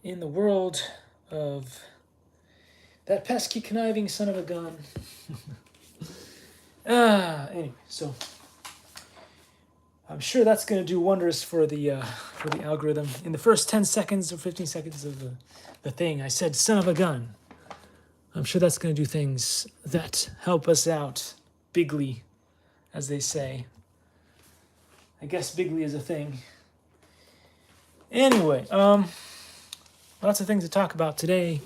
in the world of that pesky, conniving son of a gun. Anyway, so I'm sure that's going to do wonders for the algorithm. In the first 10 seconds or 15 seconds of the thing, I said son of a gun. I'm sure that's going to do things that help us out bigly, as they say. I guess bigly is a thing. Anyway, lots of things to talk about today.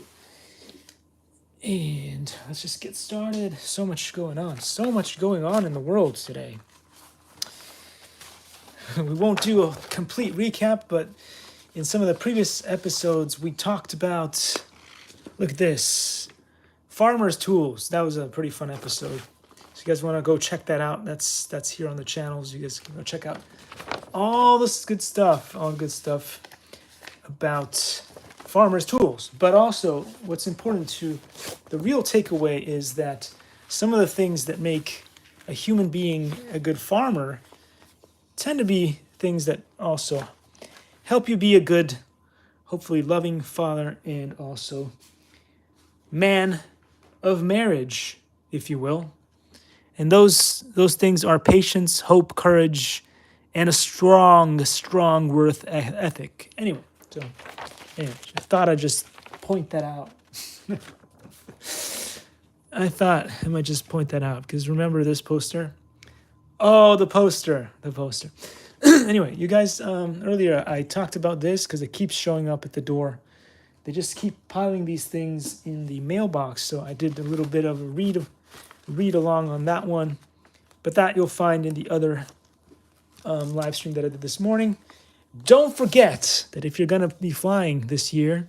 And let's just get started. So much going on. So much going on in the world today. We won't do a complete recap, but in some of the previous episodes, we talked about, look at this, farmers' tools. That was a pretty fun episode. So you guys want to go check that out. That's here on the channels. You guys can go check out all this good stuff, about farmers' tools. But also, what's important to the real takeaway is that some of the things that make a human being a good farmer tend to be things that also help you be a good, hopefully loving father and also man of marriage, if you will. And those things are patience, hope, courage, and a strong worth ethic. Anyway, I thought I'd just point that out. I thought I might just point that out because remember this poster? Oh, the poster. Anyway, you guys, earlier I talked about this because it keeps showing up at the door. They just keep piling these things in the mailbox. So I did a little bit of a read along on that one. But that you'll find in the other live stream that I did this morning. Don't forget that if you're going to be flying this year,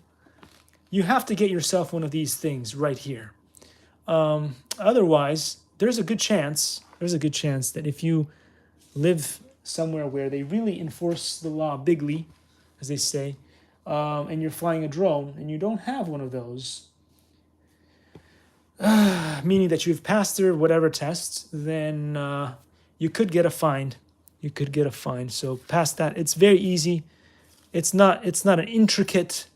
you have to get yourself one of these things right here. Otherwise, there's a good chance that if you live somewhere where they really enforce the law bigly, as they say, and you're flying a drone and you don't have one of those, meaning that you've passed their whatever tests, then you could get a fine. So past that, it's very easy. It's not an intricate,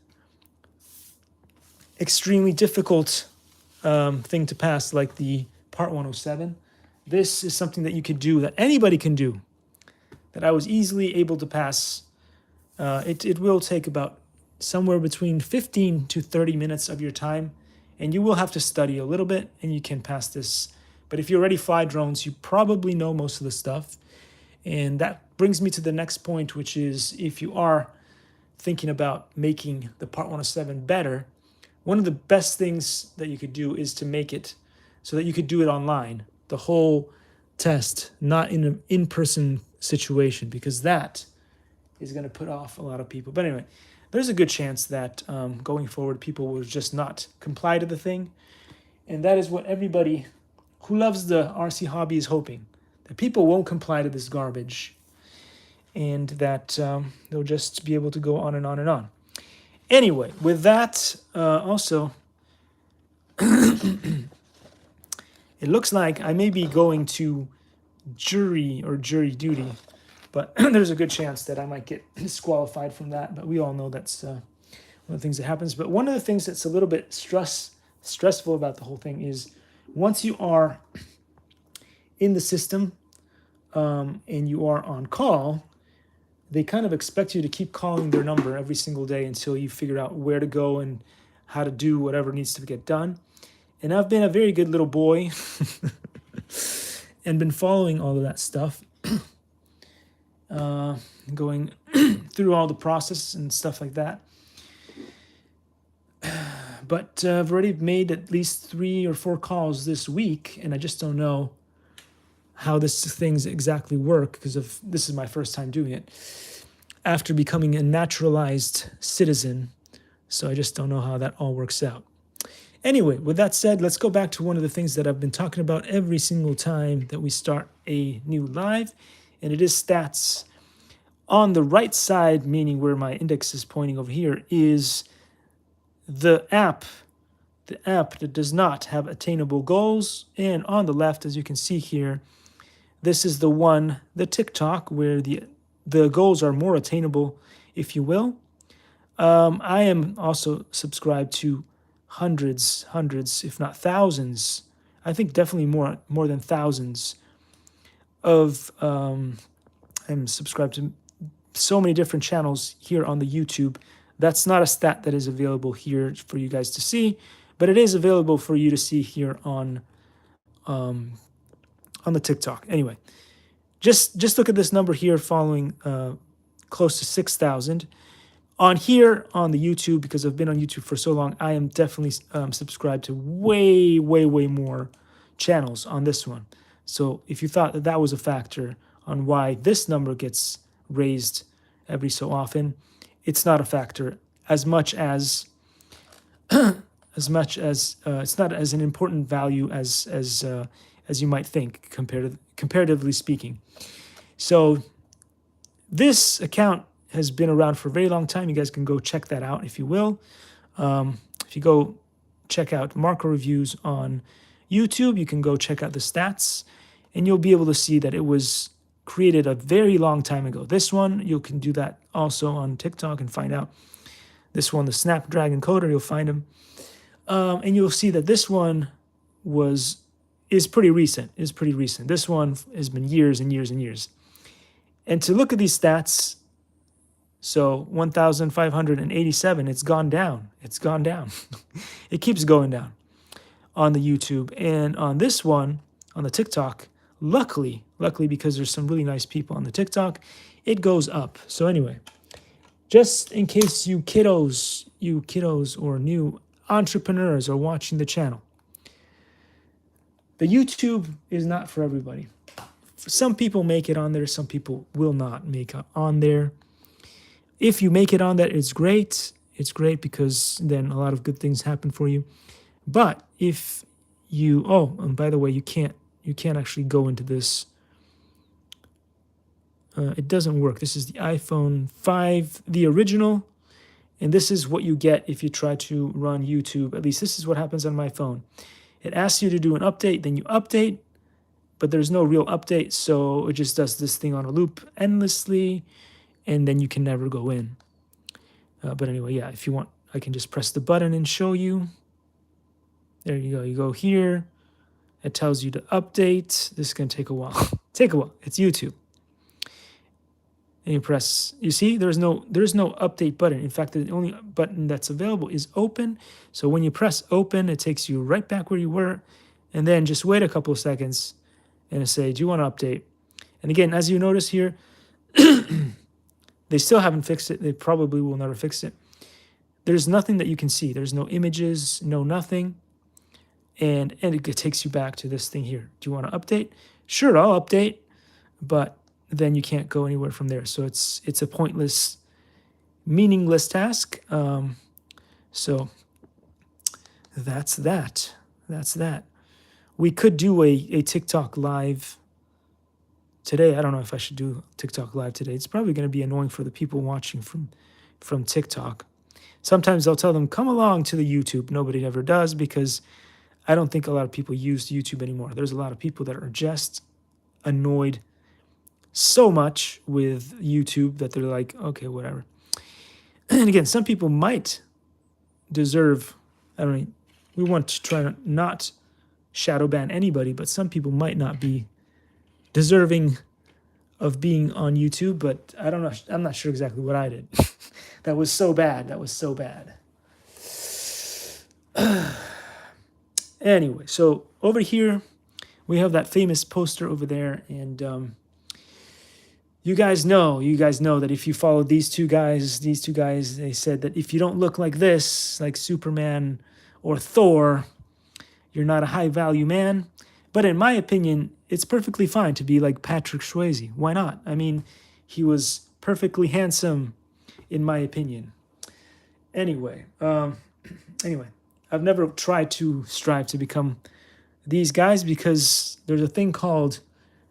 extremely difficult thing to pass like the Part 107. This is something that you could do, that anybody can do, that I was easily able to pass. It will take about somewhere between 15 to 30 minutes of your time, and you will have to study a little bit, and you can pass this. But if you already fly drones, you probably know most of the stuff. And that brings me to the next point, which is if you are thinking about making the Part 107 better, one of the best things that you could do is to make it so that you could do it online, the whole test, not in an in-person situation, because that is going to put off a lot of people. But anyway, there's a good chance that going forward, people will just not comply to the thing. And that is what everybody who loves the RC hobby is hoping, that people won't comply to this garbage and that they'll just be able to go on and on and on. Anyway, with that, also, it looks like I may be going to jury duty, but there's a good chance that I might get disqualified from that. But we all know that's one of the things that happens. But one of the things that's a little bit stressful about the whole thing is once you are in the system and you are on call, they kind of expect you to keep calling their number every single day until you figure out where to go and how to do whatever needs to get done. And I've been a very good little boy and been following all of that stuff, going through all the process and stuff like that. But I've already made at least 3 or 4 calls this week, and I just don't know how this things exactly work because this is my first time doing it after becoming a naturalized citizen. So I just don't know how that all works out. Anyway, with that said, let's go back to one of the things that I've been talking about every single time that we start a new live, and it is stats. On the right side, meaning where my index is pointing over here, is the app that does not have attainable goals. And on the left, as you can see here, this is the TikTok, where the goals are more attainable, if you will. I am also subscribed to hundreds, if not thousands. I think definitely more than thousands of. I'm subscribed to so many different channels here on the YouTube. That's not a stat that is available here for you guys to see, but it is available for you to see here on the TikTok. Anyway, just look at this number here, following close to 6,000. On here on the YouTube, because I've been on YouTube for so long, I am definitely subscribed to way more channels on this one. So if you thought that that was a factor on why this number gets raised every so often, it's not a factor as much as it's not as an important value as you might think, comparatively speaking. So this account has been around for a very long time. You guys can go check that out if you will. If you go check out Marco Reviews on YouTube, you can go check out the stats, and you'll be able to see that it was created a very long time ago. This one, you can do that also on TikTok and find out. This one, the Snapdragon Coder, you'll find him. And you'll see that this one is pretty recent. This one has been years and years and years. And to look at these stats, so 1,587, it's gone down. It's gone down. It keeps going down on the YouTube. And on this one, on the TikTok, luckily, because there's some really nice people on the TikTok, it goes up. So anyway, just in case you kiddos or new entrepreneurs are watching the channel, the YouTube is not for everybody. Some people make it on there. Some people will not make it on there. If you make it on there, it's great. It's great because then a lot of good things happen for you. But if you, and by the way, you can't actually go into this. It doesn't work. This is the iPhone 5, the original. And this is what you get if you try to run YouTube. At least this is what happens on my phone. It asks you to do an update, then you update, but there's no real update, so it just does this thing on a loop endlessly, and then you can never go in. But anyway, yeah, if you want, I can just press the button and show you. There you go. You go here. It tells you to update. This is going to take a while. It's YouTube. And you press, you see, there's no update button. In fact, the only button that's available is open. So when you press open, it takes you right back where you were. And then just wait a couple of seconds and it'll say, do you want to update? And again, as you notice here, they still haven't fixed it. They probably will never fix it. There's nothing that you can see. There's no images, no nothing. And it takes you back to this thing here. Do you want to update? Sure, I'll update. But then you can't go anywhere from there. So it's a pointless, meaningless task. So that's that. We could do a TikTok live today. I don't know if I should do TikTok live today. It's probably going to be annoying for the people watching from TikTok. Sometimes I'll tell them, come along to the YouTube. Nobody ever does because I don't think a lot of people use YouTube anymore. There's a lot of people that are just annoyed so much with YouTube that they're like, okay, whatever. And again, some people might deserve, we want to try to not shadow ban anybody, but some people might not be deserving of being on YouTube, but I don't know. I'm not sure exactly what I did. That was so bad. Anyway, so over here, we have that famous poster over there, and you guys know that if you follow these two guys, they said that if you don't look like this, like Superman or Thor, you're not a high-value man. But in my opinion, it's perfectly fine to be like Patrick Swayze. Why not? I mean, he was perfectly handsome, in my opinion. Anyway, I've never tried to strive to become these guys because there's a thing called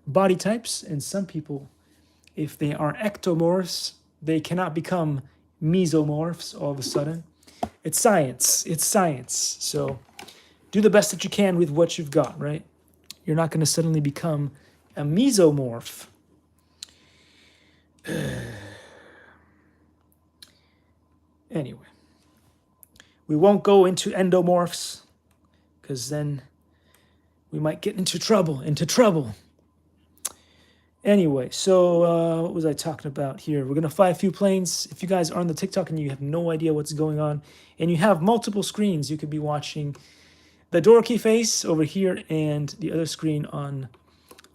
body types, and some people, if they are ectomorphs, they cannot become mesomorphs all of a sudden. It's science. So do the best that you can with what you've got, right? You're not going to suddenly become a mesomorph. Anyway, we won't go into endomorphs because then we might get into trouble. Anyway, so what was I talking about here? We're going to fly a few planes. If you guys are on the TikTok and you have no idea what's going on, and you have multiple screens, you could be watching the dorky face over here and the other screen on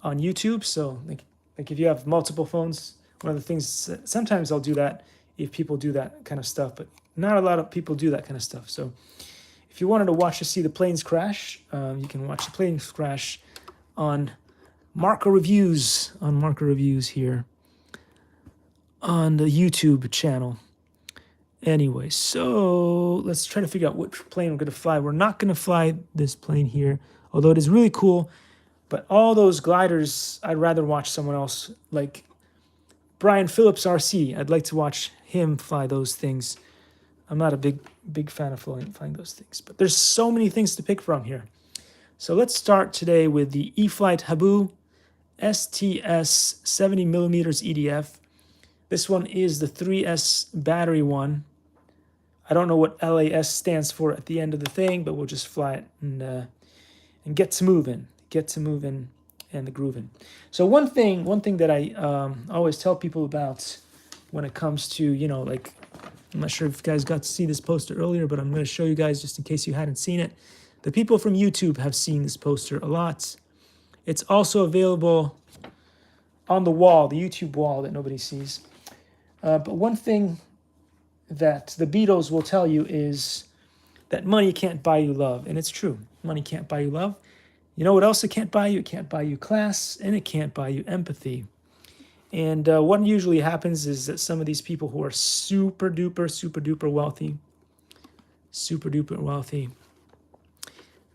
YouTube. So like if you have multiple phones, one of the things, sometimes I'll do that if people do that kind of stuff, but not a lot of people do that kind of stuff. So if you wanted to see the planes crash, you can watch the planes crash on Marco Reviews here on the YouTube channel. Anyway, so let's try to figure out which plane we're going to fly. We're not going to fly this plane here, although it is really cool. But all those gliders, I'd rather watch someone else, like Brian Phillips RC. I'd like to watch him fly those things. I'm not a big fan of flying those things. But there's so many things to pick from here. So let's start today with the E-flite Habu STS 70mm EDF. This one is the 3S battery one. I don't know what LAS stands for at the end of the thing, but we'll just fly it and get to moving and the grooving. So one thing that I always tell people about when it comes to, like, I'm not sure if you guys got to see this poster earlier, but I'm going to show you guys just in case you hadn't seen it. The people from YouTube have seen this poster a lot. It's also available on the wall, the YouTube wall that nobody sees. But one thing that the Beatles will tell you is that money can't buy you love. And it's true. Money can't buy you love. You know what else it can't buy you? It can't buy you class, and it can't buy you empathy. And what usually happens is that some of these people who are super duper wealthy,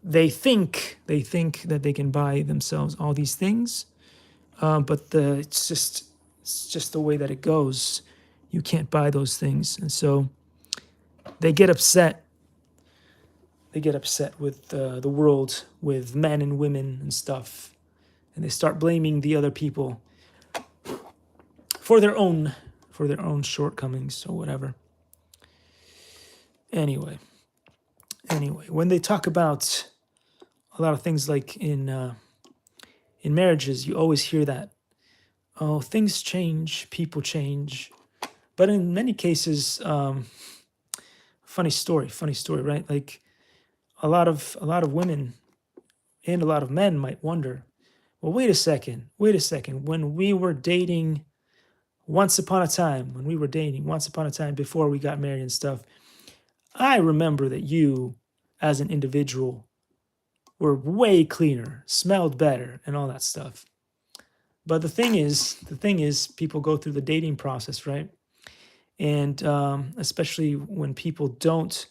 they think that they can buy themselves all these things, but it's just the way that it goes. You can't buy those things, and so they get upset. They get upset with the world, with men and women and stuff, and they start blaming the other people for their own shortcomings or whatever. Anyway, when they talk about a lot of things like in marriages, you always hear that, oh, things change, people change. But in many cases, funny story, right? Like a lot of women and a lot of men might wonder, well, wait a second. When we were dating once upon a time before we got married and stuff, I remember that you, as an individual, were way cleaner, smelled better, and all that stuff. But the thing is, people go through the dating process, right? And especially when people don't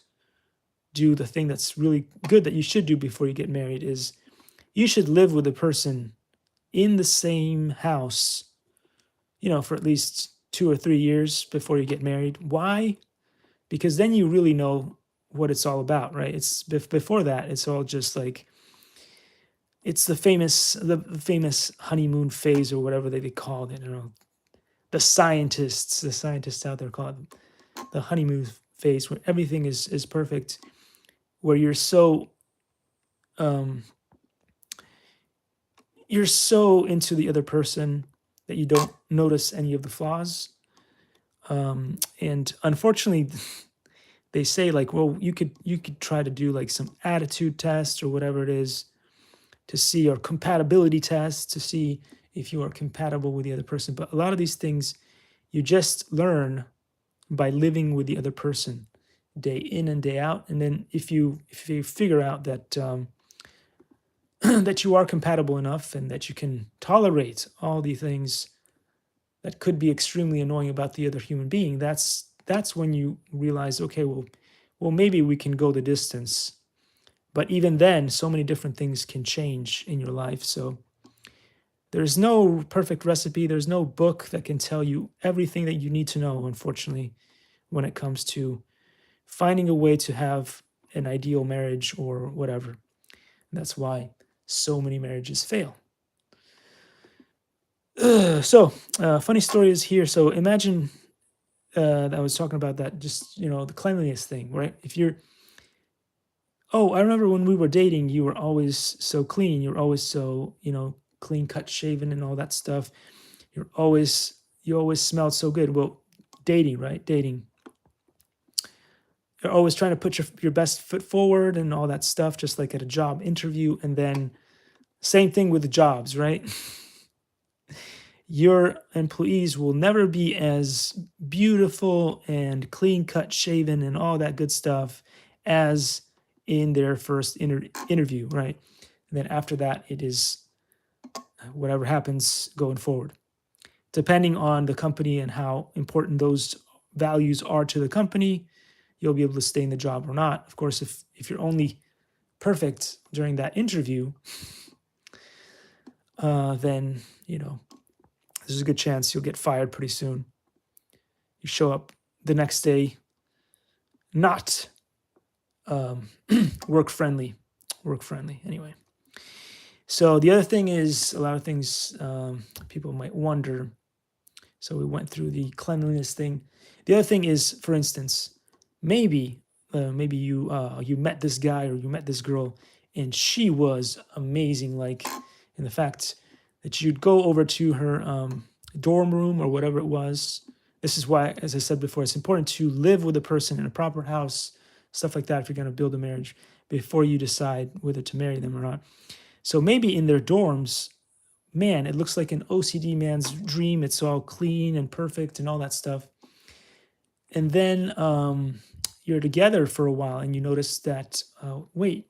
do the thing that's really good that you should do before you get married, is you should live with a person in the same house, for at least 2 or 3 years before you get married. Why? Because then you really know what it's all about, right? It's before that, it's all just like, it's the famous honeymoon phase or whatever they called it. The scientists out there call it the honeymoon phase, where everything is perfect, where you're so into the other person that you don't notice any of the flaws. And unfortunately, they say, like, well, you could try to do like some attitude test or whatever it is to see, or compatibility tests to see if you are compatible with the other person. But a lot of these things you just learn by living with the other person day in and day out. And then if you figure out that that you are compatible enough and that you can tolerate all the things that could be extremely annoying about the other human being, that's when you realize, okay, well, maybe we can go the distance. But even then, so many different things can change in your life. So there's no perfect recipe. There's no book that can tell you everything that you need to know, unfortunately, when it comes to finding a way to have an ideal marriage or whatever. And that's why so many marriages fail. So funny story is here. So imagine that I was talking about, that just, the cleanliness thing, right? If you're, oh, I remember when we were dating, you were always so clean. You were always so, clean cut, shaven, and all that stuff. You always smelled so good. Well, dating, right? Dating. You're always trying to put your best foot forward and all that stuff, just like at a job interview. And then same thing with the jobs, right? Your employees will never be as beautiful and clean cut, shaven, and all that good stuff as in their first interview, right? And then after that, it is whatever happens going forward, depending on the company and how important those values are to the company. You'll be able to stay in the job or not. Of course, if you're only perfect during that interview, then there's a good chance you'll get fired pretty soon. You show up the next day not work friendly. Anyway. So the other thing is, a lot of things people might wonder. So we went through the cleanliness thing. The other thing is, for instance, maybe you met this guy or you met this girl and she was amazing, like in the fact that you'd go over to her dorm room or whatever it was. This is why, as I said before, it's important to live with a person in a proper house, stuff like that, if you're going to build a marriage, before you decide whether to marry them or not. So maybe in their dorms, man, it looks like an OCD man's dream. It's all clean and perfect and all that stuff. And then you're together for a while and you notice that, wait,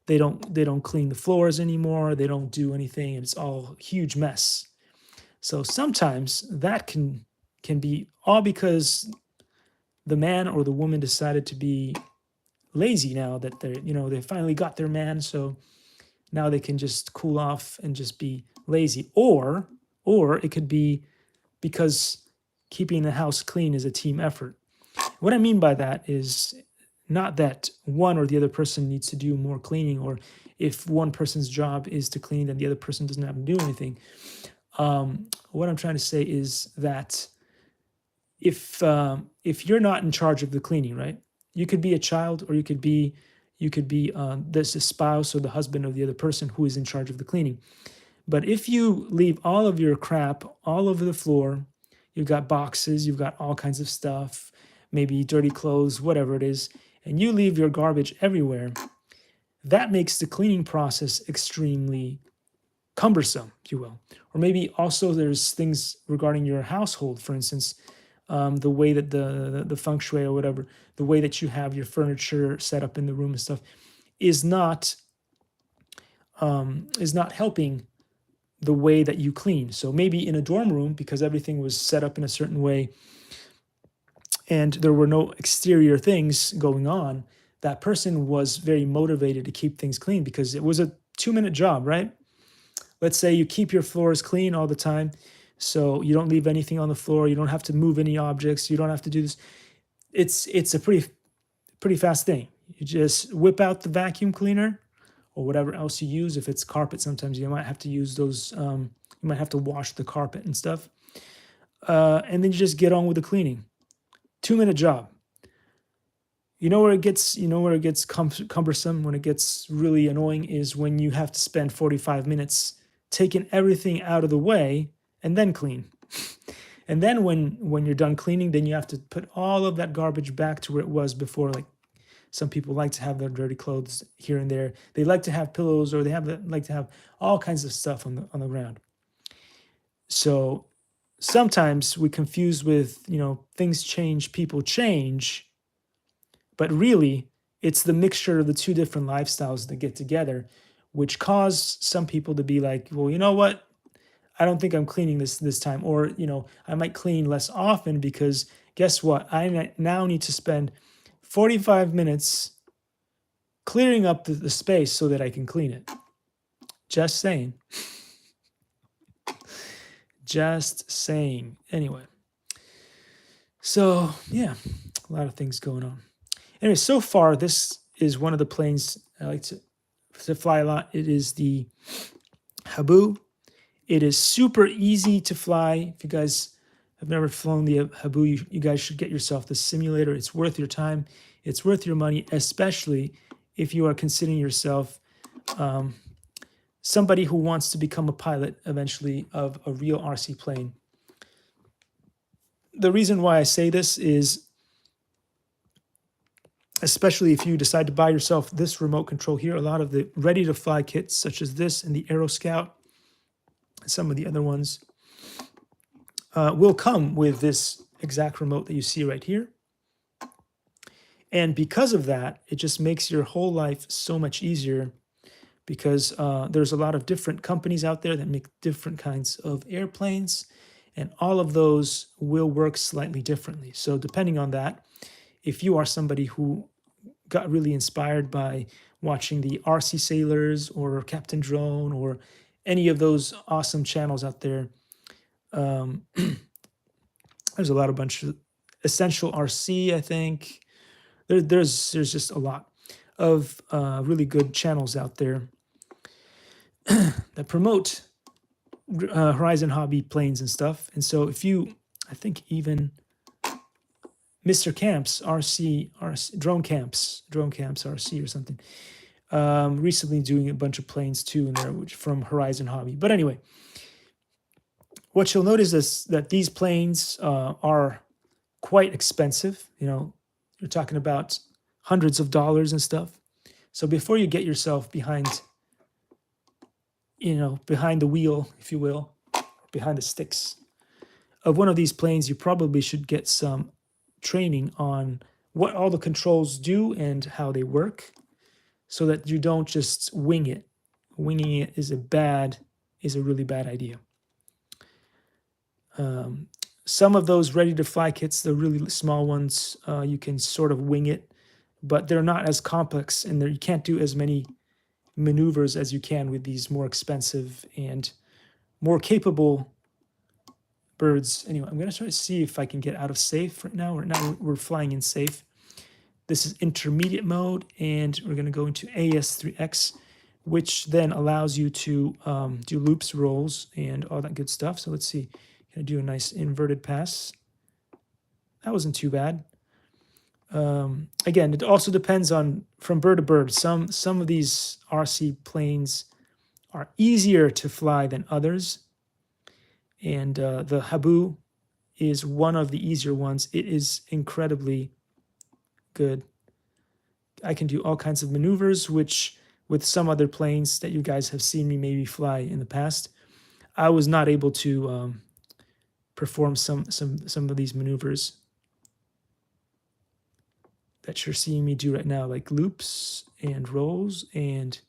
they don't clean the floors anymore. They don't do anything, and it's all a huge mess. So sometimes that can be all because the man or the woman decided to be lazy now that they finally got their man. So now they can just cool off and just be lazy. Or it could be because keeping the house clean is a team effort. What I mean by that is not that one or the other person needs to do more cleaning, or if one person's job is to clean, then the other person doesn't have to do anything. What I'm trying to say is that if you're not in charge of the cleaning, right? You could be a child, or you could be the spouse or the husband of the other person who is in charge of the cleaning. But if you leave all of your crap all over the floor, you've got boxes, you've got all kinds of stuff, maybe dirty clothes, whatever it is, and you leave your garbage everywhere, that makes the cleaning process extremely cumbersome, if you will. Or maybe also there's things regarding your household, for instance, the way that the feng shui or whatever, the way that you have your furniture set up in the room and stuff is not helping the way that you clean. So maybe in a dorm room, because everything was set up in a certain way and there were no exterior things going on, that person was very motivated to keep things clean because it was a 2-minute job, right? Let's say you keep your floors clean all the time, so you don't leave anything on the floor. You don't have to move any objects. You don't have to do this. It's a pretty fast thing. You just whip out the vacuum cleaner or whatever else you use. If it's carpet, sometimes you might have to use those. You might have to wash the carpet and stuff. And then you just get on with the cleaning. 2-minute job. You know where it gets cumbersome, when it gets really annoying, is when you have to spend 45 minutes taking everything out of the way and then clean. And then when you're done cleaning, then you have to put all of that garbage back to where it was before. Like some people like to have their dirty clothes here and there. They like to have pillows, or they like to have all kinds of stuff on the ground. So sometimes we confuse with, things change, people change. But really, it's the mixture of the two different lifestyles that get together, which cause some people to be like, well, you know what? I don't think I'm cleaning this time. Or, I might clean less often because guess what? I now need to spend 45 minutes clearing up the space so that I can clean it. Just saying. Just saying. Anyway. So, yeah, a lot of things going on. Anyway, so far, this is one of the planes I like to fly a lot. It is the Habu. It is super easy to fly. If you guys have never flown the Habu, you guys should get yourself the simulator. It's worth your time. It's worth your money, especially if you are considering yourself somebody who wants to become a pilot eventually of a real RC plane. The reason why I say this is, especially if you decide to buy yourself this remote control here, a lot of the ready-to-fly kits, such as this and the Aero Scout, and some of the other ones, will come with this exact remote that you see right here. And because of that, it just makes your whole life so much easier, because there's a lot of different companies out there that make different kinds of airplanes, and all of those will work slightly differently. So depending on that, if you are somebody who got really inspired by watching the RC Sailors or Captain Drone or any of those awesome channels out there, there's a bunch of Essential RC, I think. There's just a lot of really good channels out there that promote Horizon Hobby planes and stuff. And so if you, I think even Mr. Camps RC Drone Camps RC or something, recently doing a bunch of planes too in there, which from Horizon Hobby. But anyway, what you'll notice is that these planes are quite expensive. You know, you're talking about hundreds of dollars and stuff. So before you get yourself behind the wheel, if you will, behind the sticks of one of these planes, you probably should get some training on what all the controls do and how they work, so that you don't just wing it. Winging it is a really bad idea. Some of those ready-to-fly kits, the really small ones, you can sort of wing it, but they're not as complex, and you can't do as many maneuvers as you can with these more expensive and more capable birds. Anyway, I'm going to try to see if I can get out of safe right now. Right now we're flying in safe. This is intermediate mode, and we're going to go into AS3X, which then allows you to do loops, rolls, and all that good stuff. So let's see. Going to do a nice inverted pass. That wasn't too bad. Again, it also depends on from bird to bird. Some of these RC planes are easier to fly than others, and the Habu is one of the easier ones. It is incredibly good. I can do all kinds of maneuvers, which with some other planes that you guys have seen me maybe fly in the past, I was not able to perform some of these maneuvers that you're seeing me do right now, like loops and rolls and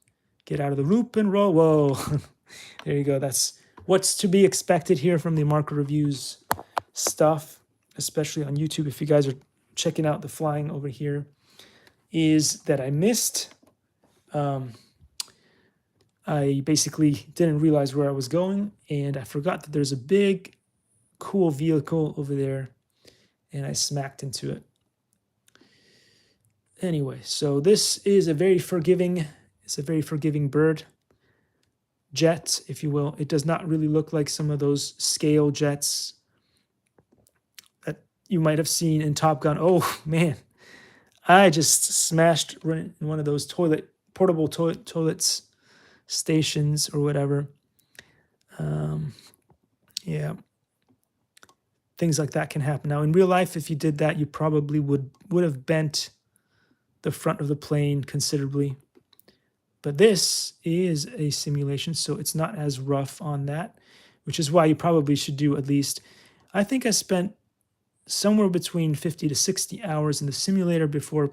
get out of the loop and roll. Whoa, there you go. That's what's to be expected here from the Market Reviews stuff, especially on YouTube. If you guys are checking out the flying over here, is that I missed. I basically didn't realize where I was going, and I forgot that there's a big, cool vehicle over there, and I smacked into it. Anyway, so this is a very forgiving bird. Jet, if you will. It does not really look like some of those scale jets that you might have seen in Top Gun. Oh man, I just smashed one of those portable toilets stations or whatever. Yeah, things like that can happen. Now in real life, if you did that, you probably would have bent the front of the plane considerably. But this is a simulation, so it's not as rough on that, which is why you probably should do at least, I think I spent somewhere between 50 to 60 hours in the simulator before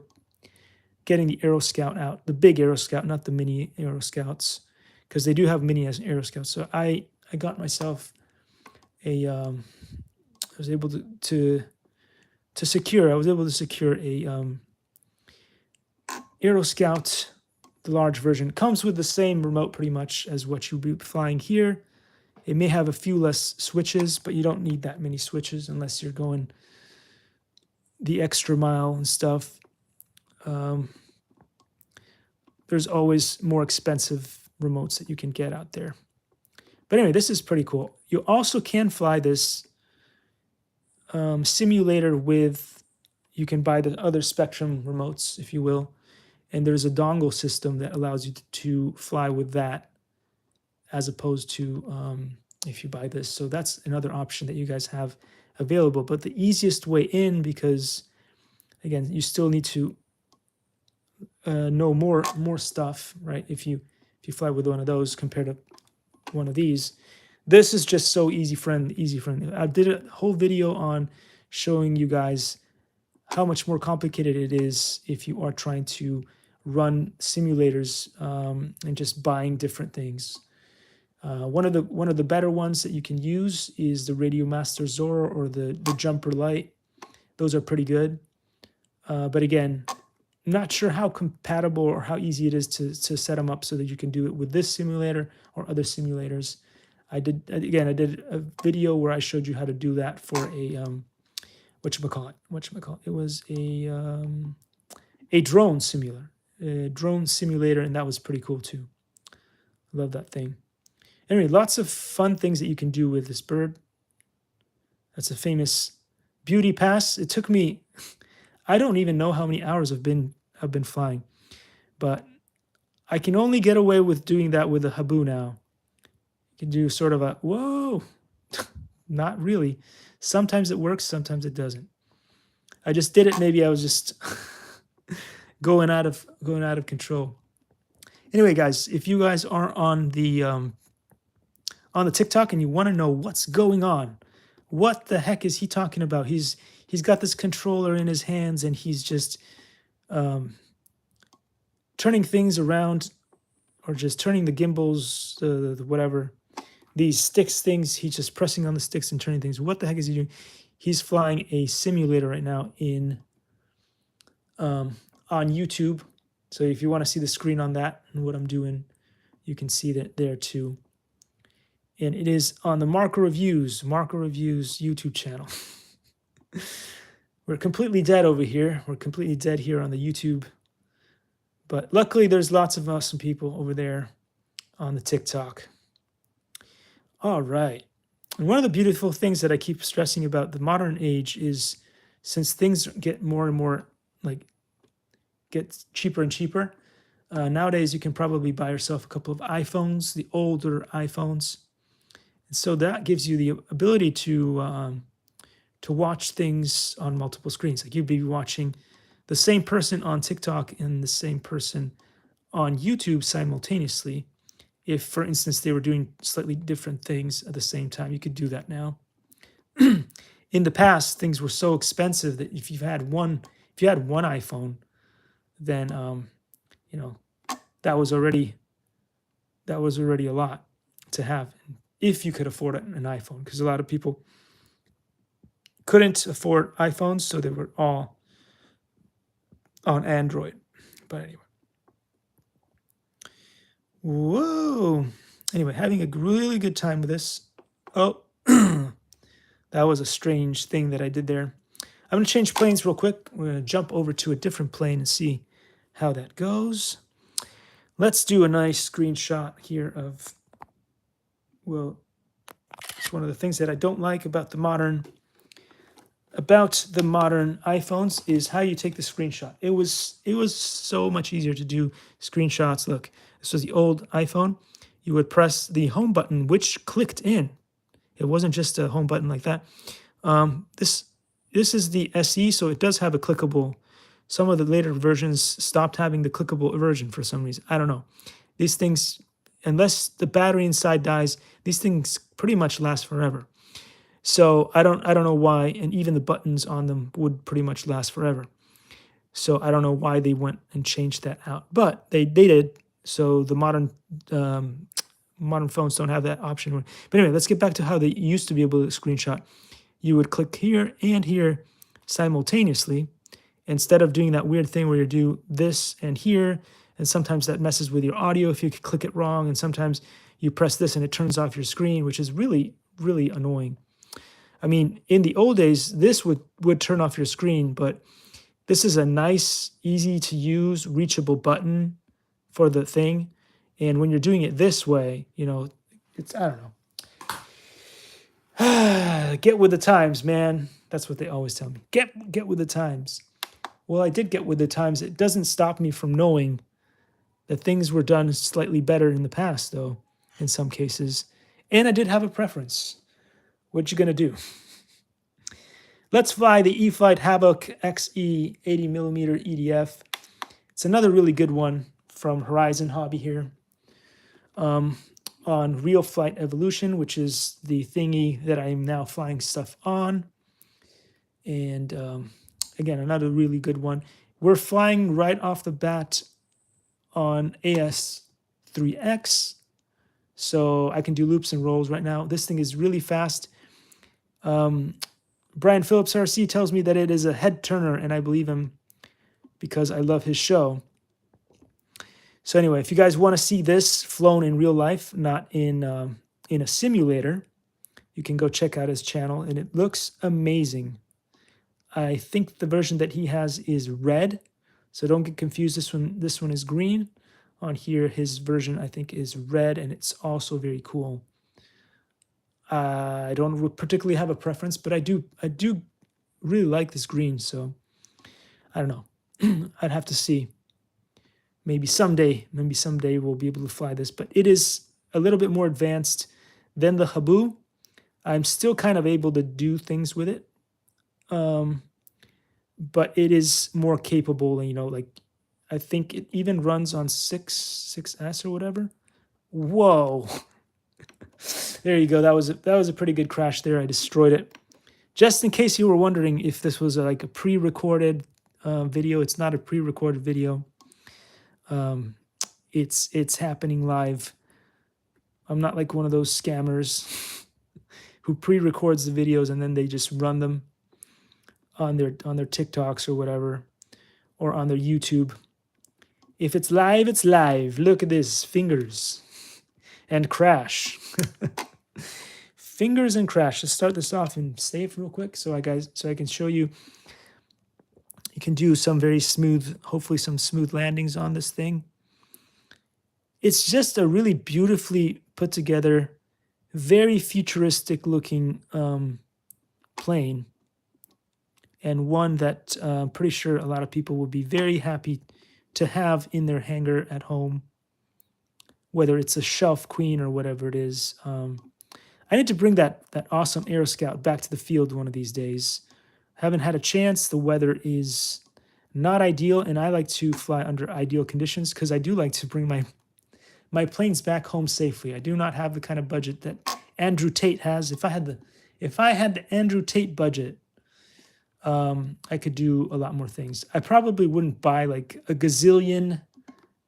getting the Aero Scout out, the big Aero Scout, not the mini Aero Scouts, because they do have mini Aero Scouts. So I got myself I was able to secure a Aero Scout. The large version comes with the same remote pretty much as what you'll be flying here. It may have a few less switches, but you don't need that many switches unless you're going the extra mile and stuff. There's always more expensive remotes that you can get out there. But anyway, this is pretty cool. You also can fly this simulator with, you can buy the other Spectrum remotes, if you will, and there's a dongle system that allows you to fly with that, as opposed to if you buy this. So that's another option that you guys have available. But the easiest way in, because again, you still need to know more stuff, right? If you fly with one of those compared to one of these, this is just so easy friendly. I did a whole video on showing you guys how much more complicated it is if you are trying to run simulators and just buying different things. One of the better ones that you can use is the Radio Master Zorro or the Jumper Lite. Those are pretty good. But again, not sure how compatible or how easy it is to set them up so that you can do it with this simulator or other simulators. I did a video where I showed you how to do that for a whatchamacallit. It was a drone simulator, and that was pretty cool too. Love that thing. Anyway, lots of fun things that you can do with this bird. That's a famous beauty pass. It took me, I don't even know how many hours I've been flying, but I can only get away with doing that with a Habu now. You can do sort of a whoa, not really. Sometimes it works, sometimes it doesn't. I just did it. Maybe I was just going out of control. Anyway, guys, if you guys are on the TikTok and you want to know what's going on, what the heck is he talking about? He's got this controller in his hands and he's just turning things around, or just turning the gimbals, whatever, these sticks things. He's just pressing on the sticks and turning things. What the heck is he doing? He's flying a simulator right now in on YouTube. So if you want to see the screen on that and what I'm doing, you can see that there too. And it is on the Marco Reviews YouTube channel. We're completely dead over here. We're completely dead here on the YouTube. But luckily, there's lots of awesome people over there on the TikTok. All right. And one of the beautiful things that I keep stressing about the modern age is, since things get more and more, get cheaper and cheaper, nowadays you can probably buy yourself a couple of iPhones, the older iPhones. And so that gives you the ability to watch things on multiple screens. Like you'd be watching the same person on TikTok and the same person on YouTube simultaneously. If, for instance, they were doing slightly different things at the same time, you could do that now. In the past, things were so expensive that if you had one iPhone, then that was already a lot to have, if you could afford an iPhone, because a lot of people couldn't afford iPhones, so they were all on Android. But anyway. Whoa. Anyway, having a really good time with this. Oh, that was a strange thing that I did there. I'm going to change planes real quick. We're going to jump over to a different plane and see how that goes. Let's do a nice screenshot here of, well, it's one of the things that I don't like about the modern iPhones is how you take the screenshot. It was so much easier to do screenshots. Look, this was the old iPhone. You would press the home button, which clicked in. It wasn't just a home button like that. This is the SE, so it does have a clickable. Some of the later versions stopped having the clickable version for some reason. I don't know. These things, unless the battery inside dies, these things pretty much last forever. So I don't know why, and even the buttons on them would pretty much last forever. So I don't know why they went and changed that out, but they did. So the modern phones don't have that option. But anyway, let's get back to how they used to be able to screenshot. You would click here and here simultaneously, instead of doing that weird thing where you do this and here, and sometimes that messes with your audio if you click it wrong, and sometimes you press this and it turns off your screen, which is really, really annoying. I mean, in the old days, this would turn off your screen, but this is a nice, easy to use, reachable button for the thing. And when you're doing it this way, it's, I don't know. Get with the times, man. That's what they always tell me. Get with the times. Well, I did get with the times. It doesn't stop me from knowing that things were done slightly better in the past, though, in some cases. And I did have a preference. What you gonna do? Let's fly the E-Flight Havoc XE 80mm EDF. It's another really good one from Horizon Hobby here. On Real Flight Evolution, which is the thingy that I'm now flying stuff on. And again, another really good one. We're flying right off the bat on AS3X, so I can do loops and rolls right now. This thing is really fast. Brian Phillips RC tells me that it is a head turner, and I believe him because I love his show. So anyway, if you guys want to see this flown in real life, not in a simulator, you can go check out his channel, and it looks amazing. I think the version that he has is red, so don't get confused. This one is green. On here, his version I think is red, and it's also very cool. I don't particularly have a preference, but I do really like this green. So I don't know. I'd have to see. Maybe someday we'll be able to fly this, but it is a little bit more advanced than the Habu. I'm still kind of able to do things with it. But it is more capable, you know, like I think it even runs on 6S or whatever. Whoa. There you go. That was a pretty good crash there. I destroyed it. Just in case you were wondering if this was like a pre-recorded video, it's not a pre-recorded video. It's happening live. I'm not like one of those scammers who pre-records the videos and then they just run them on their TikToks or whatever, or on their YouTube. If it's live, it's live. Look at this, fingers and crash. Fingers and crash. Let's start this off and save real quick so I can show you. You can do some very smooth, hopefully some smooth landings on this thing. It's just a really beautifully put together, very futuristic looking plane. And one that I'm pretty sure a lot of people would be very happy to have in their hangar at home, whether it's a Shelf Queen or whatever it is. I need to bring that awesome Aero Scout back to the field one of these days. Haven't had a chance. The weather is not ideal, and I like to fly under ideal conditions because I do like to bring my planes back home safely. I do not have the kind of budget that Andrew Tate has. If I had the Andrew Tate budget, I could do a lot more things. I probably wouldn't buy like a gazillion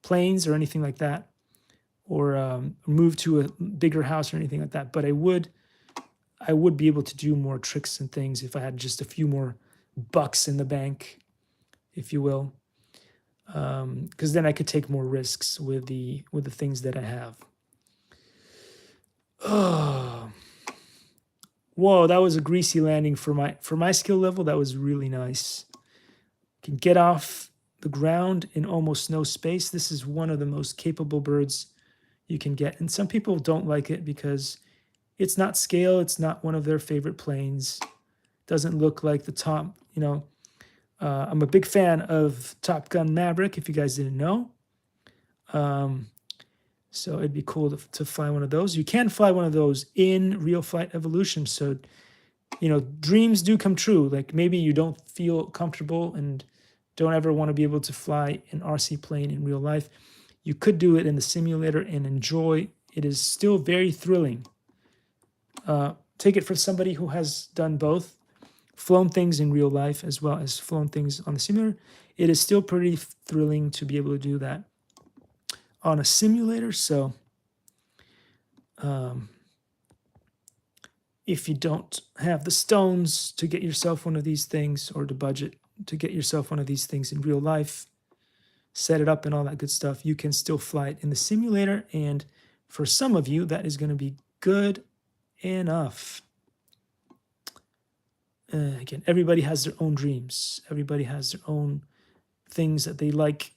planes or anything like that, or move to a bigger house or anything like that. But I would be able to do more tricks and things if I had just a few more bucks in the bank, if you will. Because then I could take more risks with the things that I have. Oh. Whoa, that was a greasy landing for my skill level. That was really nice. Can get off the ground in almost no space. This is one of the most capable birds you can get. And some people don't like it because it's not scale. It's not one of their favorite planes. Doesn't look like the top, you know. I'm a big fan of Top Gun Maverick, if you guys didn't know. So it'd be cool to fly one of those. You can fly one of those in Real Flight Evolution. So, you know, dreams do come true. Like maybe you don't feel comfortable and don't ever want to be able to fly an RC plane in real life. You could do it in the simulator and enjoy. It is still very thrilling. Take it for somebody who has done both, flown things in real life as well as flown things on the simulator. It is still pretty thrilling to be able to do that on a simulator. So if you don't have the stones to get yourself one of these things, or the budget to get yourself one of these things in real life, set it up and all that good stuff, you can still fly it in the simulator. And for some of you, that is going to be good enough. Again, everybody has their own dreams. Everybody has their own things that they like,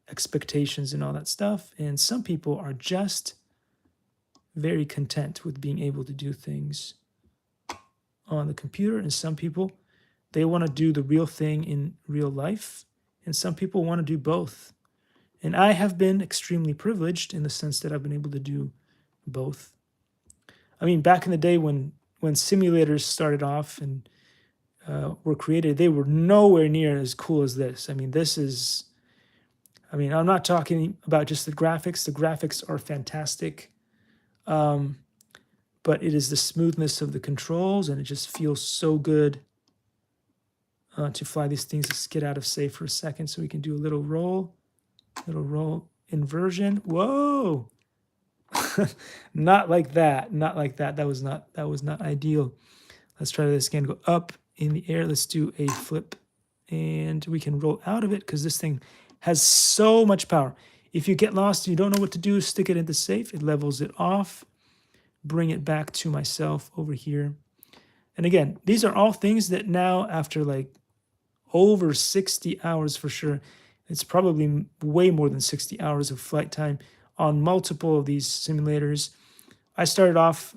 expectations and all that stuff. And some people are just very content with being able to do things on the computer, and some people, they want to do the real thing in real life, and some people want to do both. And I have been extremely privileged in the sense that I've been able to do both. I mean, back in the day when simulators started off and were created, they were nowhere near as cool as this. I mean, I'm not talking about just the graphics. The graphics are fantastic. But it is the smoothness of the controls, and it just feels so good to fly these things. Let's get out of safe for a second so we can do a little roll inversion. Whoa! Not like that. Not like that. That was not ideal. Let's try this again. Go up in the air. Let's do a flip, and we can roll out of it because this thing has so much power. If you get lost and you don't know what to do, stick it into safe. It levels it off. Bring it back to myself over here. And again, these are all things that now, after like over 60 hours for sure, it's probably way more than 60 hours of flight time on multiple of these simulators. I started off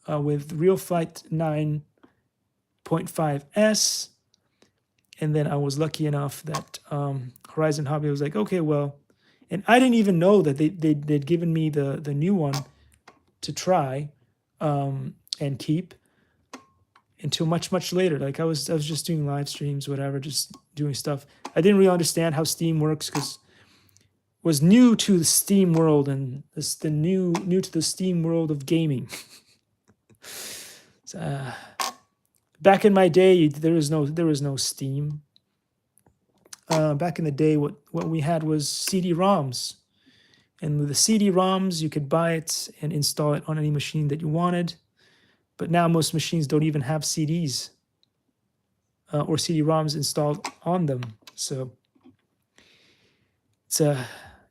with Real Flight 9.5S, and then I was lucky enough that Horizon Hobby was like, okay, well, and I didn't even know that they'd given me the new one to try and keep until much later. Like I was just doing live streams, whatever, just doing stuff. I didn't really understand how Steam works because was new to the Steam world, and it's the new to the Steam world of gaming. So, back in my day, there was no Steam. Back in the day, what we had was CD-ROMs. And with the CD-ROMs, you could buy it and install it on any machine that you wanted. But now most machines don't even have CDs or CD-ROMs installed on them. So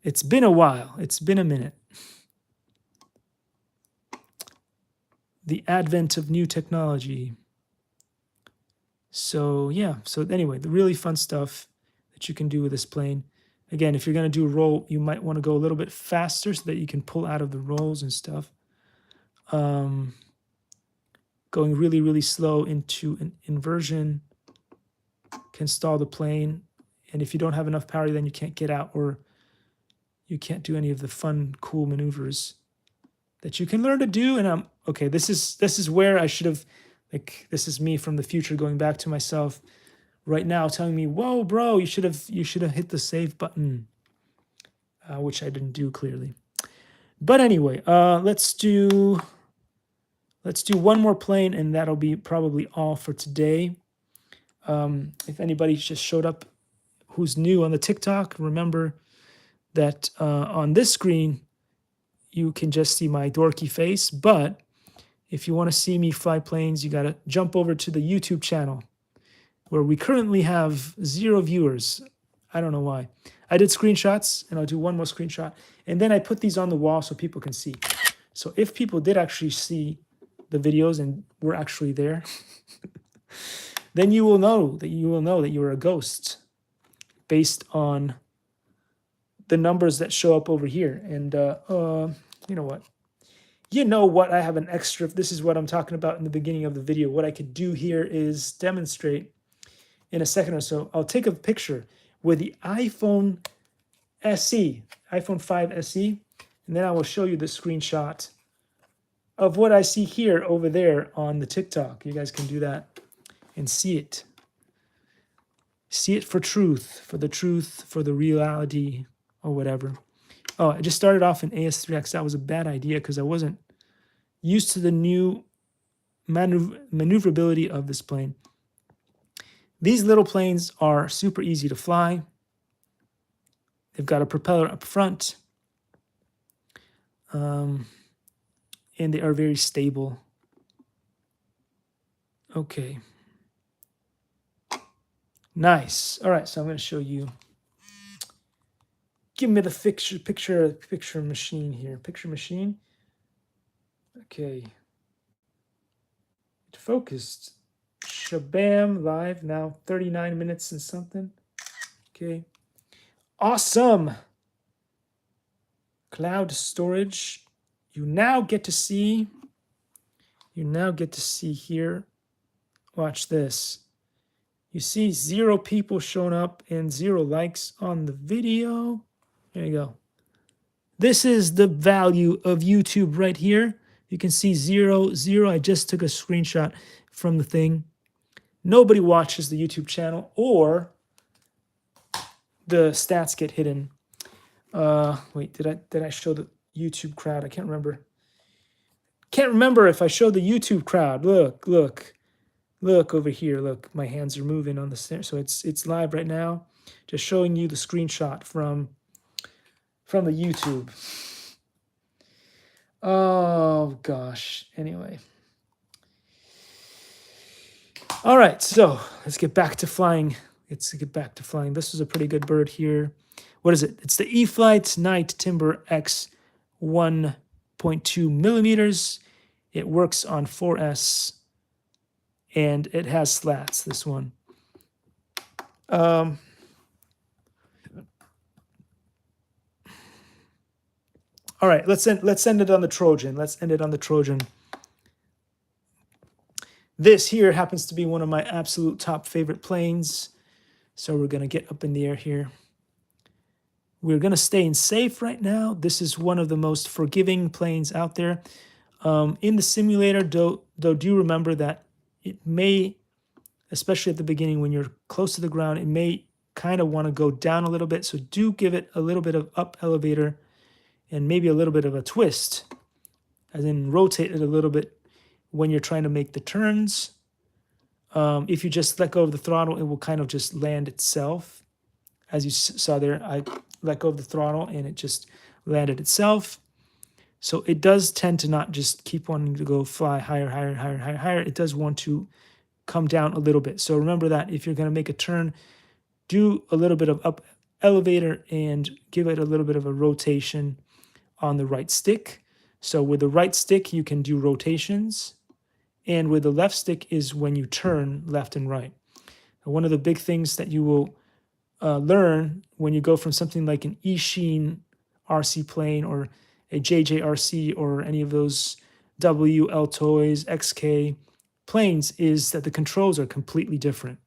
it's been a while. It's been a minute. The advent of new technology. So yeah. So anyway, the really fun stuff that you can do with this plane. Again, if you're going to do a roll, you might want to go a little bit faster so that you can pull out of the rolls and stuff. Going really, really slow into an inversion can stall the plane. And if you don't have enough power, then you can't get out, or you can't do any of the fun, cool maneuvers that you can learn to do. And okay, this is where I should have, like, this is me from the future going back to myself right now, telling me, "Whoa, bro, you should have hit the save button," which I didn't do clearly. But anyway, let's do one more plane, and that'll be probably all for today. If anybody just showed up who's new on the TikTok, remember that on this screen you can just see my dorky face. But if you want to see me fly planes, you gotta jump over to the YouTube channel, where we currently have 0 viewers. I don't know why. I did screenshots, and I'll do one more screenshot. And then I put these on the wall so people can see. So if people did actually see the videos and were actually there, then you will know that you were a ghost based on the numbers that show up over here. And you know what? I have an extra. This is what I'm talking about in the beginning of the video. What I could do here is demonstrate in a second or so. I'll take a picture with the iPhone SE, iPhone 5 SE, and then I will show you the screenshot of what I see here over there on the TikTok. You guys can do that and see it. See it for truth, for the reality, or whatever. Oh, I just started off in AS3X. That was a bad idea because I wasn't used to the new maneuverability of this plane. These little planes are super easy to fly. They've got a propeller up front. And they are very stable. Okay. Nice. All right, so I'm going to show you. Give me the picture machine here. Picture machine. Okay. It focused. Shabam, live now, 39 minutes and something. Okay. Awesome. Cloud storage. You now get to see here Watch this. You see 0 people showing up and 0 likes on the video. There you go. This is the value of YouTube right here. You can see 0, 0. I just took a screenshot from the thing. Nobody watches the YouTube channel, or the stats get hidden. Wait, did I show the YouTube crowd? I can't remember. Can't remember if I showed the YouTube crowd. Look over here. Look, my hands are moving on the stairs. So it's live right now. Just showing you the screenshot from the YouTube. Oh gosh. Anyway. All right, so let's get back to flying. This is a pretty good bird here. What is it? It's the E-Flight Night Timber X 1.2 millimeters. It works on 4S, and it has slats, this one. All right, let's end it on the Trojan. This here happens to be one of my absolute top favorite planes. So we're going to get up in the air here. We're going to stay in safe right now. This is one of the most forgiving planes out there. In the simulator, though, do remember that it may, especially at the beginning when you're close to the ground, it may kind of want to go down a little bit. So do give it a little bit of up elevator and maybe a little bit of a twist, as in rotate it a little bit when you're trying to make the turns. If you just let go of the throttle, it will kind of just land itself. As you saw there, I let go of the throttle and it just landed itself. So it does tend to not just keep wanting to go fly higher. It does want to come down a little bit. So remember that if you're going to make a turn, do a little bit of up elevator and give it a little bit of a rotation on the right stick. So with the right stick, you can do rotations. And with the left stick is when you turn left and right. One of the big things that you will learn when you go from something like an E-Sheen RC plane or a JJRC or any of those WL Toys, XK planes is that the controls are completely different.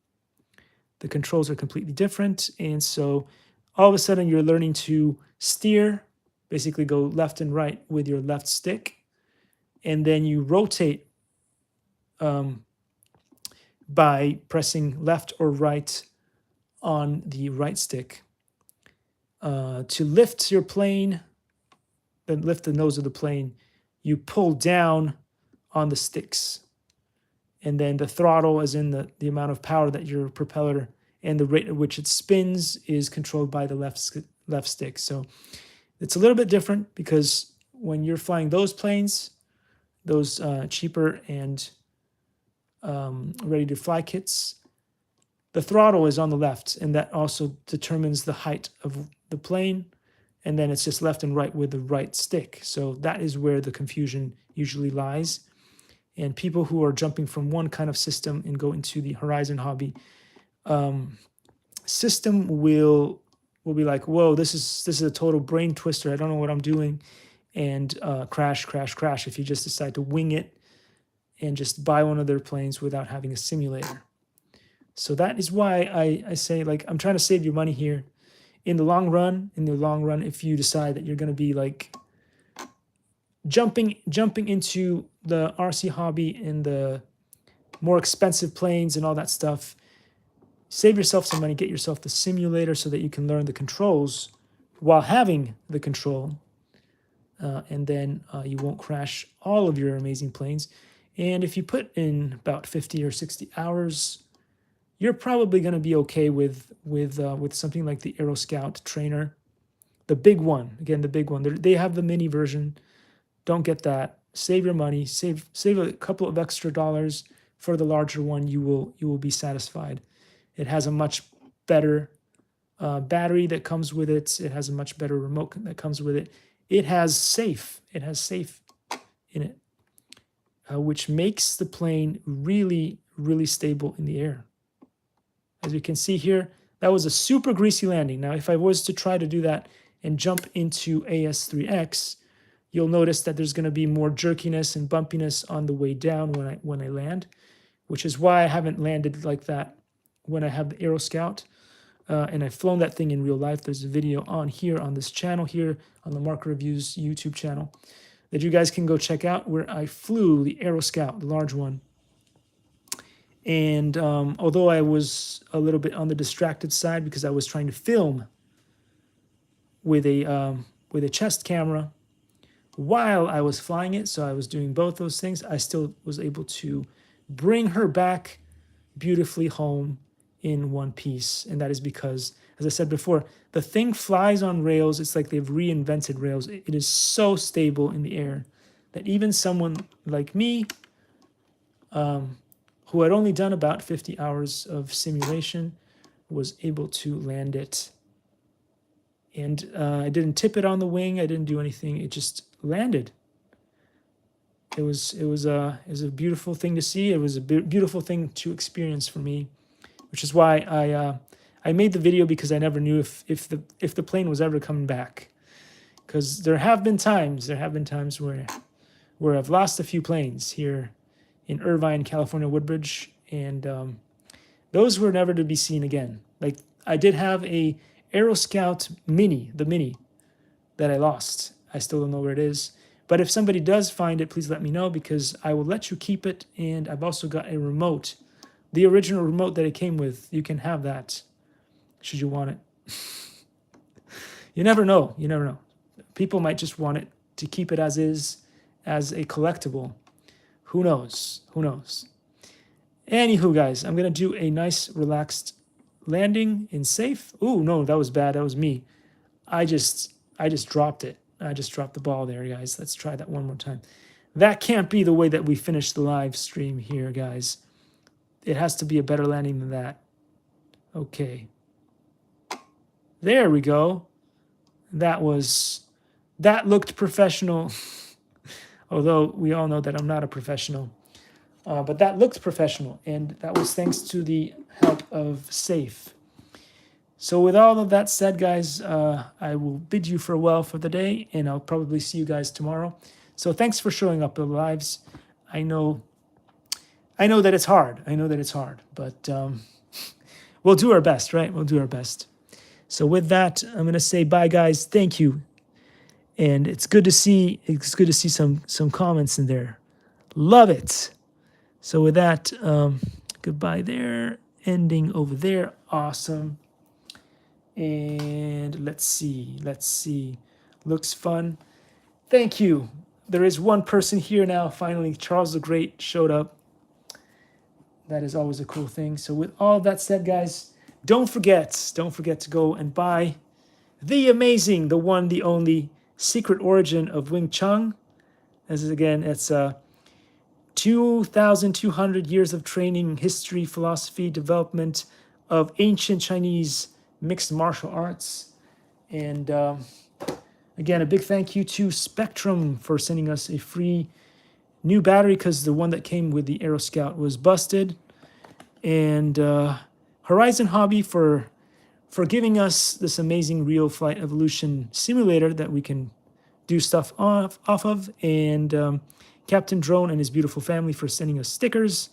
And so all of a sudden you're learning to steer, basically go left and right with your left stick, and then you rotate by pressing left or right on the right stick. To lift your plane, then lift the nose of the plane, you pull down on the sticks. And then the throttle, as in the amount of power that your propeller and the rate at which it spins, is controlled by the left stick. So it's a little bit different because when you're flying those planes, those cheaper and ready-to-fly kits, the throttle is on the left, and that also determines the height of the plane, and then it's just left and right with the right stick. So that is where the confusion usually lies. And people who are jumping from one kind of system and go into the Horizon Hobby system will be like, whoa, this is a total brain twister. I don't know what I'm doing. And crash if you just decide to wing it and just buy one of their planes without having a simulator. So that is why I say, like, I'm trying to save your money here. In the long run, if you decide that you're going to be like jumping into the RC hobby and the more expensive planes and all that stuff, save yourself some money, get yourself the simulator so that you can learn the controls while having the control. And then you won't crash all of your amazing planes. And if you put in about 50 or 60 hours, you're probably going to be okay with something like the Aero Scout trainer, the big one. Again, the big one. They have the mini version. Don't get that. Save your money. Save a couple of extra dollars for the larger one. You will be satisfied. It has a much better battery that comes with it. It has a much better remote that comes with it. It has safe in it, which makes the plane really, really stable in the air. As you can see here, that was a super greasy landing. Now, if I was to try to do that and jump into AS3X, you'll notice that there's going to be more jerkiness and bumpiness on the way down when I land, which is why I haven't landed like that when I have the Aero Scout. And I've flown that thing in real life. There's a video on here on this channel here on the Mark Reviews YouTube channel that you guys can go check out, where I flew the Aero Scout, the large one. And although I was a little bit on the distracted side because I was trying to film with a chest camera while I was flying it, so I was doing both those things, I still was able to bring her back beautifully home in one piece. And that is because, as I said before, the thing flies on rails. It's like they've reinvented rails. It is so stable in the air that even someone like me, who had only done about 50 hours of simulation, was able to land it. And I didn't tip it on the wing. I didn't do anything. It just landed. It was a beautiful thing to see. It was a beautiful thing to experience for me, which is why I made the video, because I never knew if the plane was ever coming back. Because there have been times where I've lost a few planes here in Irvine, California, Woodbridge, and those were never to be seen again. Like, I did have a Aero Scout Mini, the Mini, that I lost. I still don't know where it is. But if somebody does find it, please let me know, because I will let you keep it. And I've also got a remote, the original remote that it came with. You can have that should you want it. You never know. You never know. People might just want it to keep it as is, as a collectible. Who knows? Who knows? Anywho, guys, I'm going to do a nice, relaxed landing in safe. Ooh, no, that was bad. That was me. I just dropped it. I just dropped the ball there, guys. Let's try that one more time. That can't be the way that we finish the live stream here, guys. It has to be a better landing than that. Okay. There we go. That looked professional. Although we all know that I'm not a professional. But that looked professional, and that was thanks to the help of Safe. So with all of that said, guys, I will bid you farewell for the day, and I'll probably see you guys tomorrow. So thanks for showing up in the lives. I know that it's hard. I know that it's hard, but we'll do our best, right? We'll do our best. So with that, I'm gonna say bye, guys. Thank you, and it's good to see some comments in there. Love it. So with that, goodbye there. Ending over there. Awesome. And let's see. Looks fun. Thank you. There is one person here now. Finally, Charles the Great showed up. That is always a cool thing. So with all that said, guys, don't forget to go and buy the amazing, the one, the only Secret Origin of Wing Chun. As again, it's 2,200 years of training, history, philosophy, development of ancient Chinese mixed martial arts. And again, a big thank you to Spectrum for sending us a free new battery, because the one that came with the Aero Scout was busted. And Horizon Hobby for giving us this amazing Real Flight Evolution simulator that we can do stuff off of. And Captain Drone and his beautiful family for sending us stickers.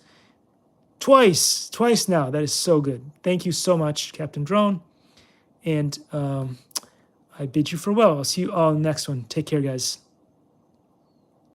Twice now. That is so good. Thank you so much, Captain Drone. And I bid you farewell. I'll see you all in the next one. Take care, guys.